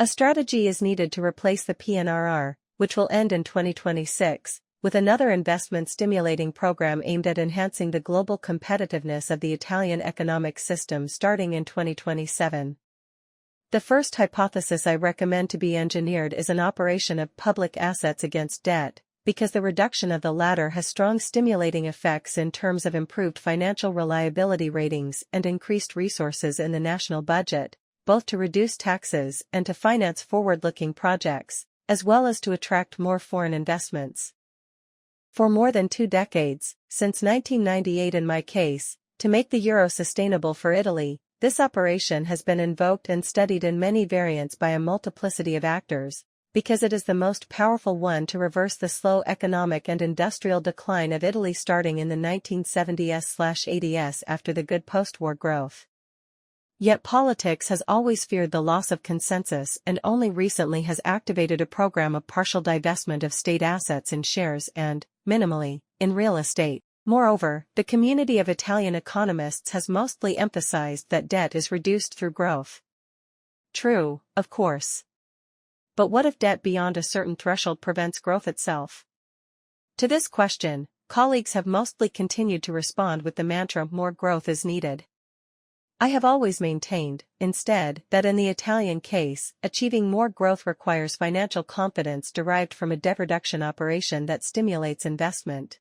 A strategy is needed to replace the PNRR, which will end in 2026, with another investment-stimulating program aimed at enhancing the global competitiveness of the Italian economic system starting in 2027. The first hypothesis I recommend to be engineered is an operation of public assets against debt, because the reduction of the latter has strong stimulating effects in terms of improved financial reliability ratings and increased resources in the national budget, both to reduce taxes and to finance forward-looking projects, as well as to attract more foreign investments. For more than 2 decades, since 1998 in my case, to make the euro sustainable for Italy, this operation has been invoked and studied in many variants by a multiplicity of actors, because it is the most powerful one to reverse the slow economic and industrial decline of Italy starting in the 1970s/80s after the good post-war growth. Yet politics has always feared the loss of consensus and only recently has activated a program of partial divestment of state assets in shares and, minimally, in real estate. Moreover, the community of Italian economists has mostly emphasized that debt is reduced through growth. True, of course. But what if debt beyond a certain threshold prevents growth itself? To this question, colleagues have mostly continued to respond with the mantra more growth is needed. I have always maintained, instead, that in the Italian case, achieving more growth requires financial confidence derived from a debt reduction operation that stimulates investment.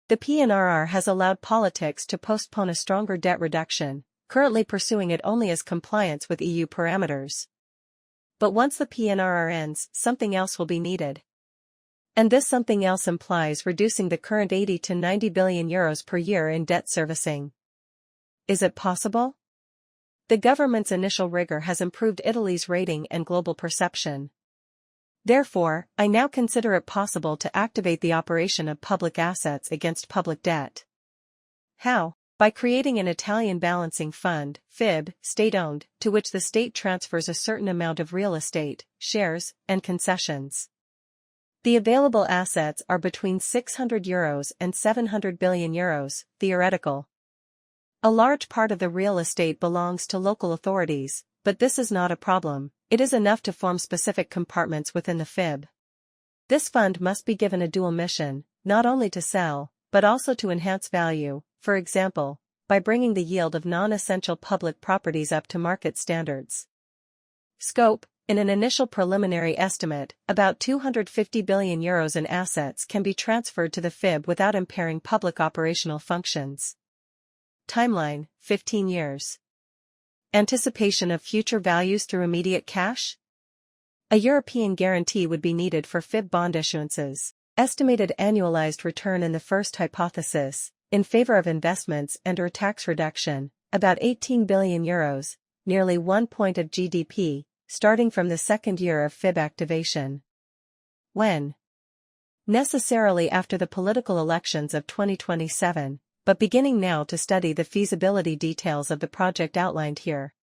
The PNRR has allowed politics to postpone a stronger debt reduction, currently pursuing it only as compliance with EU parameters. But once the PNRR ends, something else will be needed. And this something else implies reducing the current 80 to 90 billion euros per year in debt servicing. Is it possible? The government's initial rigor has improved Italy's rating and global perception. Therefore, I now consider it possible to activate the operation of public assets against public debt. How? By creating an Italian balancing fund, FIB, state-owned, to which the state transfers a certain amount of real estate, shares, and concessions. The available assets are between €600 and €700 billion, theoretical. A large part of the real estate belongs to local authorities, but this is not a problem. It is enough to form specific compartments within the FIB. This fund must be given a dual mission, not only to sell, but also to enhance value, for example, by bringing the yield of non-essential public properties up to market standards. Scope: in an initial preliminary estimate, about €250 billion in assets can be transferred to the FIB without impairing public operational functions. Timeline: 15 years. Anticipation of future values through immediate cash? A European guarantee would be needed for FIB bond issuances. Estimated annualized return in the first hypothesis, in favor of investments and/or tax reduction, about €18 billion, nearly 1 point of GDP, starting from the second year of FIB activation. When? Necessarily after the political elections of 2027. But beginning now to study the feasibility details of the project outlined here.